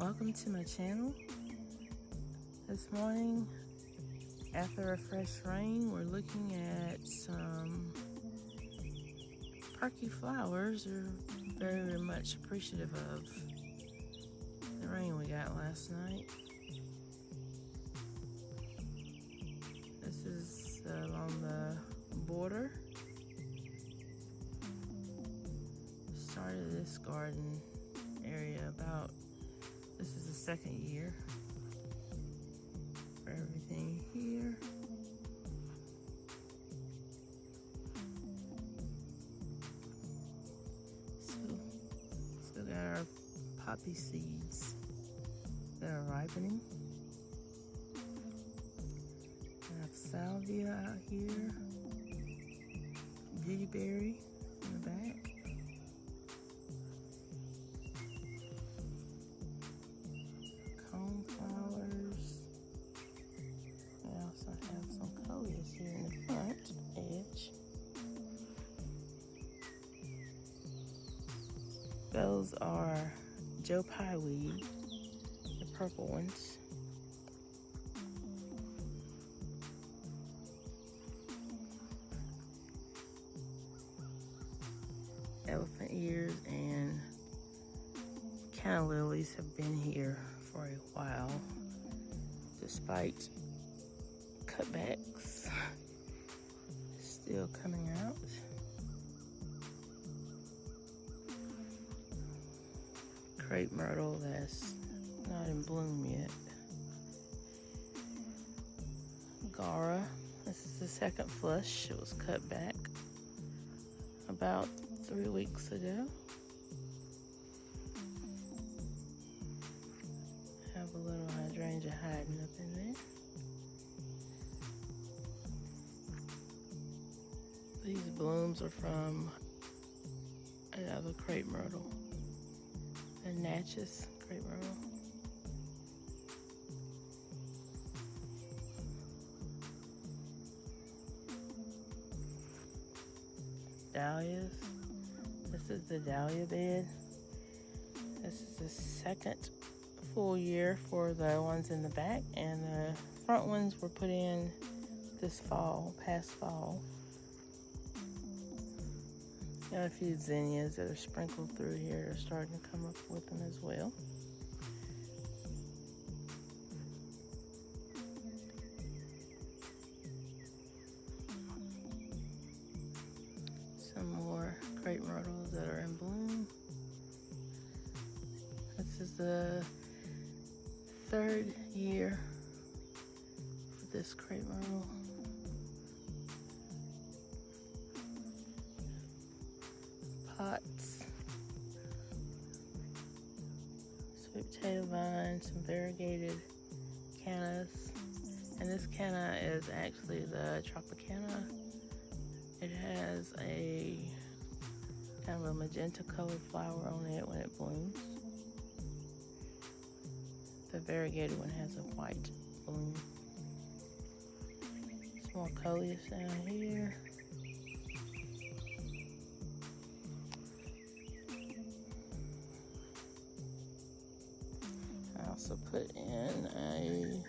Welcome to my channel. This morning, after a fresh rain, we're looking at some parky flowers. We're very much appreciative of the rain we got last night. This is along the border. Started this garden area this is the second year for everything here. Still got our poppy seeds that are ripening. I have salvia out here, beautyberry in the back. Flowers. I also have some coleus here in the front edge. Those are Joe Pye weed, the purple ones. Elephant ears and canna lilies have been here for a while, despite cutbacks. Still coming out. Crepe myrtle that's not in bloom yet. Gaura, this is the second flush. It was cut back about 3 weeks ago. Have a little hydrangea hiding up in there. These blooms are from another crepe myrtle, a Natchez crepe myrtle. Dahlias. This is the dahlia bed. This is the second full year for the ones in the back, and the front ones were put in this past fall. Got a few zinnias that are sprinkled through here. They're starting to come up with them as well. Some more crepe myrtles that are in bloom. This is the third year for this crepe myrtle. Pots, sweet potato vine, some variegated cannas, and this canna is actually the Tropicana. It has a kind of a magenta colored flower on it when it blooms. The variegated one has a white bloom. Some more coleus down here. I also put in a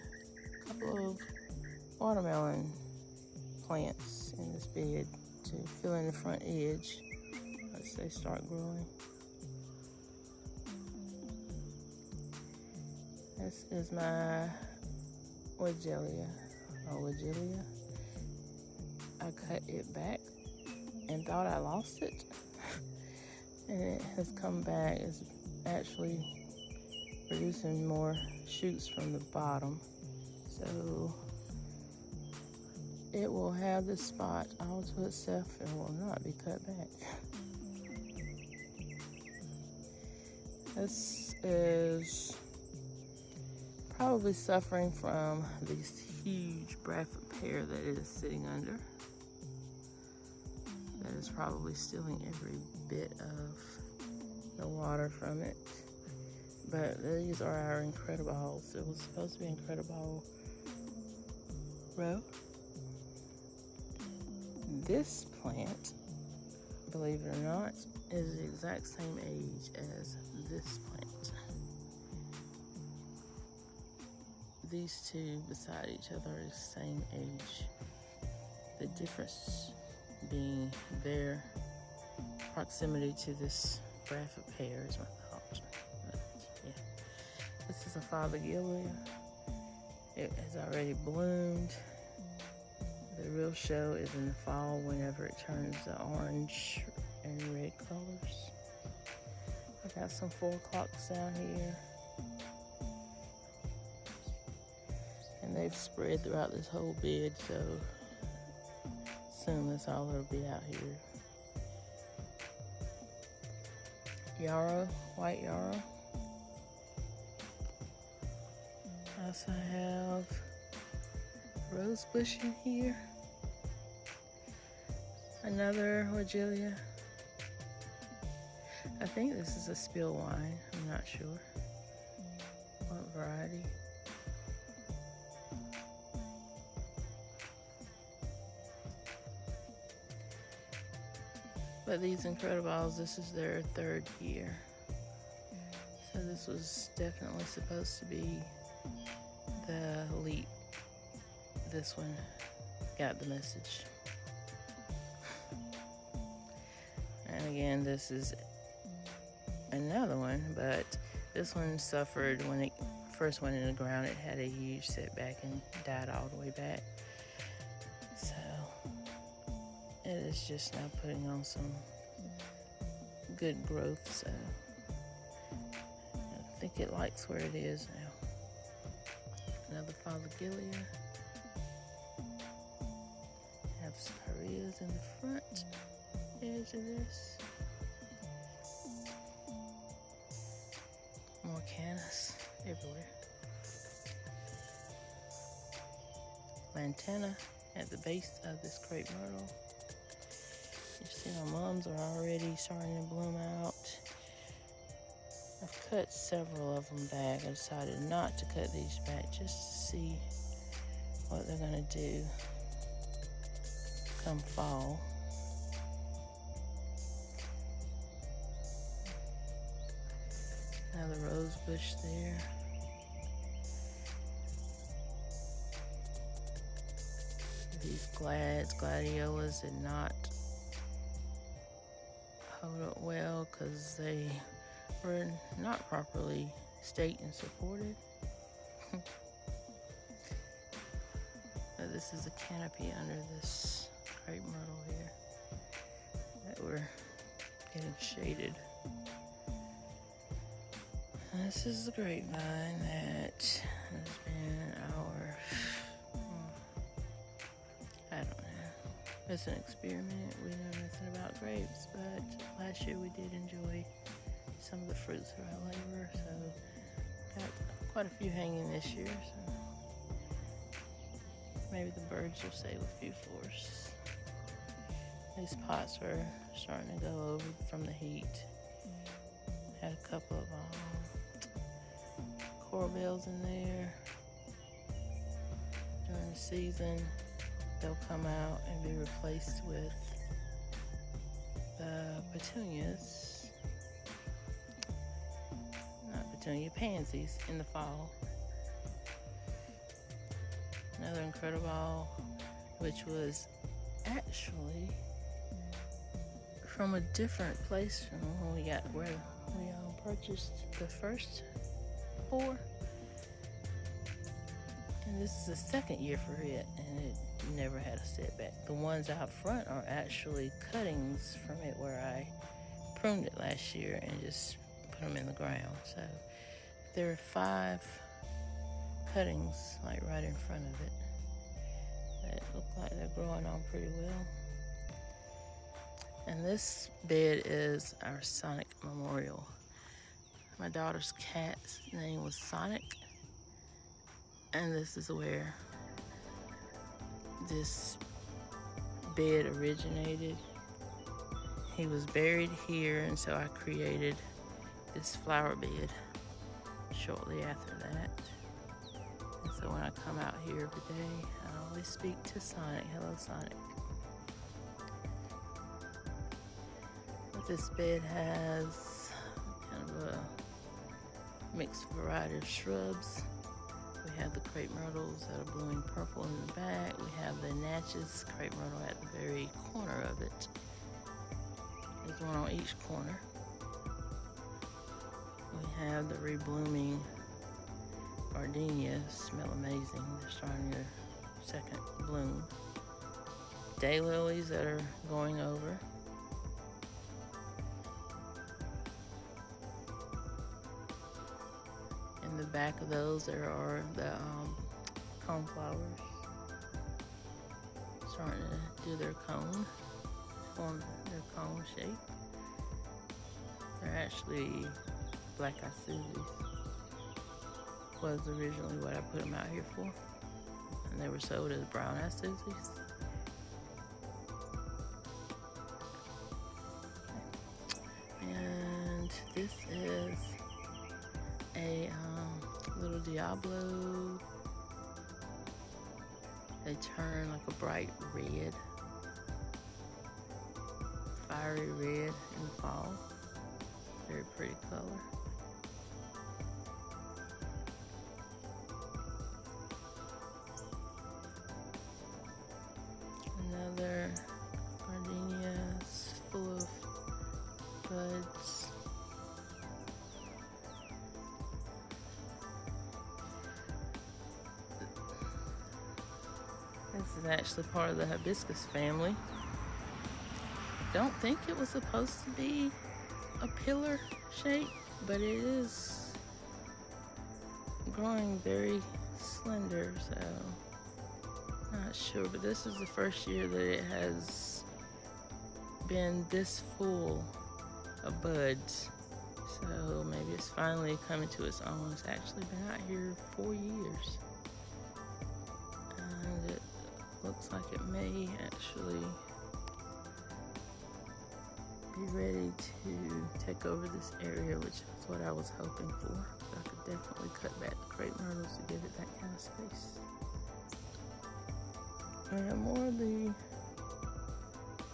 couple of watermelon plants in this bed to fill in the front edge as they start growing. This is my Weigela. I cut it back and thought I lost it, and it has come back. It's actually producing more shoots from the bottom, so it will have this spot all to itself and will not be cut back. This is probably suffering from this huge Bradford pear that it is sitting under. That is probably stealing every bit of the water from it. But these are our Incrediballs. It was supposed to be Incrediball row. This plant, believe it or not, is the exact same age as this plant. these two beside each other are the same age. The difference being their proximity to this graphic pair is my thought. But yeah, this is a Fothergilla. It has already bloomed. The real show is in the fall whenever it turns the orange and red colors. I got some 4 o'clocks down here. And they've spread throughout this whole bed, so soon that's all that'll be out here. Yarrow, white yarrow. I also have rose bush in here. Another Weigela. I think this is a spill wine. I'm not sure what variety. But these Incrediballs, this is their 3rd year. So this was definitely supposed to be the leap. This one got the message. And again, this is another one, but this one suffered when it first went in the ground. It had a huge setback and died all the way back. So it is just now putting on some good growth, so I think it likes where it is now. Another Fothergilla. Have spiraeas in the front edge of this. More cannas everywhere. Lantana at the base of this crepe myrtle. You see my mums are already starting to bloom out. I've cut several of them back. I decided not to cut these back just to see what they're gonna do come fall. Another rose bush there. These gladiolas did not hold up well because they were not properly staked and supported. But this is a canopy under this crepe myrtle here that we're getting shaded. This is the grapevine that has been our, I don't know, it's an experiment. We know nothing about grapes, but last year we did enjoy some of the fruits of our labor, so got quite a few hanging this year, so maybe the birds will save a few for us. These pots were starting to go over from the heat. Had a couple of coral bells in there. During the season, they'll come out and be replaced with the petunias. Not petunia, pansies in the fall. Another Incrediball, which was actually from a different place from when we got where we purchased the first 4. And this is the 2nd year for it, and it never had a setback. The ones out front are actually cuttings from it where I pruned it last year and just put them in the ground. So there are 5 cuttings like right in front of it that look like they're growing on pretty well. And this bed is our Sonic Memorial. My daughter's cat's name was Sonic, and this is where this bed originated. He was buried here, and so I created this flower bed shortly after that. And so when I come out here every day, I always speak to Sonic. Hello, Sonic. But this bed has kind of a mixed variety of shrubs. We have the crepe myrtles that are blooming purple in the back. We have the Natchez crepe myrtle at the very corner of it. There's one on each corner. We have the reblooming gardenias, smell amazing. They're starting their second bloom. Daylilies that are going over. In the back of those, there are the coneflowers starting to do their cone, form their cone shape. They're actually black-eyed Susies. Was originally what I put them out here for, and they were sold as brown-eyed Susies. And this is a little Diablo. They turn like a bright red, fiery red in the fall. Very pretty color. Another gardenias full of buds. This is actually part of the hibiscus family. Don't think it was supposed to be a pillar shape, but it is growing very slender, so not sure. But this is the first year that it has been this full of buds, so maybe it's finally coming to its own. It's actually been out here 4 years, and it looks like it may actually be ready to take over this area, which is what I was hoping for. I could definitely cut back the crepe myrtles to give it that kind of space. I have more of the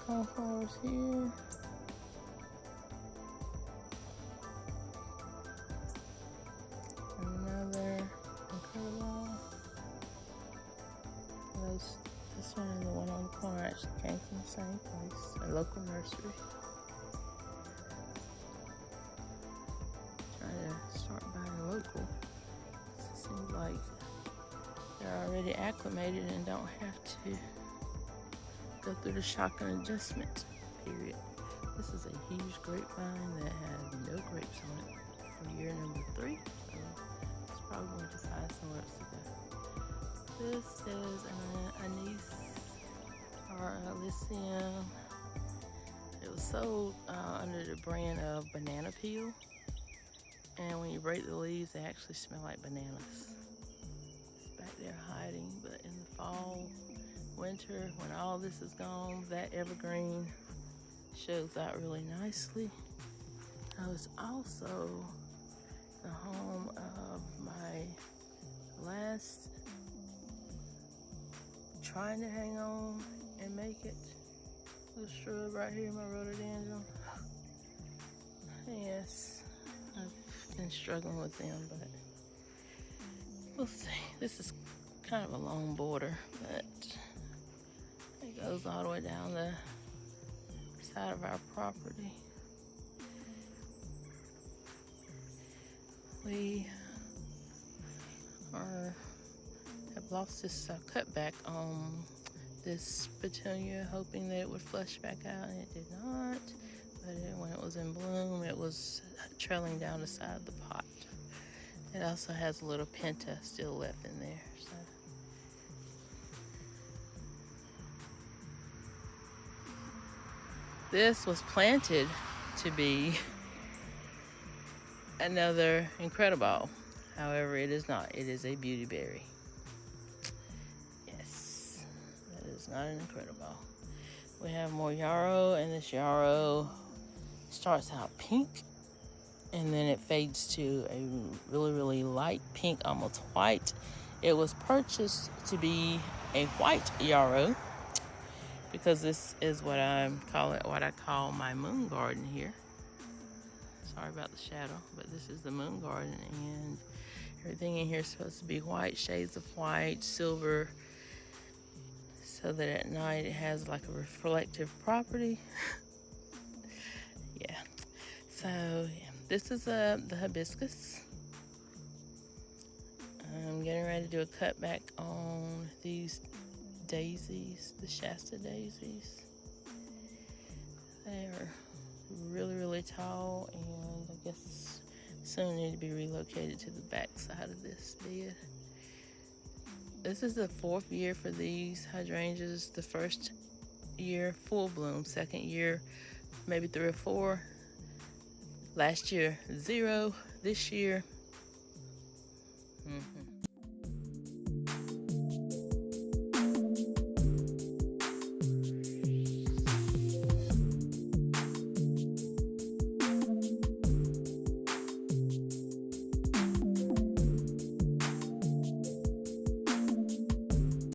coneflowers here. Another incredible. This one and the one on the corner actually came from the same place, a local nursery. Start buying local. It seems like they're already acclimated and don't have to go through the shock and adjustment period. This is a huge grapevine that had no grapes on it for year number 3, so it's probably going to find somewhere else to go. This is an anise or Elysium. It was sold under the brand of Banana Peel. And when you break the leaves, they actually smell like bananas. It's back there hiding, but in the fall, winter, when all this is gone, that evergreen shows out really nicely. I was also the home of my last trying to hang on and make it. Little shrub right here, my rhododendron. Yes. I've been struggling with them, but we'll see. This is kind of a long border, but it goes all the way down the side of our property. We have lost this cutback on this petunia, hoping that it would flush back out, and it did not. But when it was in bloom, it was trailing down the side of the pot. It also has a little penta still left in there. So. This was planted to be another Incredible. However, it is not. It is a beauty berry. Yes, that is not an Incredible. We have more yarrow, and this yarrow starts out pink, and then it fades to a really, really light pink, almost white. It was purchased to be a white yarrow because this is what I call my moon garden here. Sorry about the shadow, but this is the moon garden, and Everything in here is supposed to be white, shades of white, silver, so that at night it has like a reflective property. Yeah. So this is the hibiscus. I'm getting ready to do a cutback on these daisies, the Shasta daisies. They are really, really tall, and I guess soon need to be relocated to the back side of this bed. This is the 4th year for these hydrangeas. The first year, full bloom. Second year, maybe 3 or 4. Last year, 0. This year,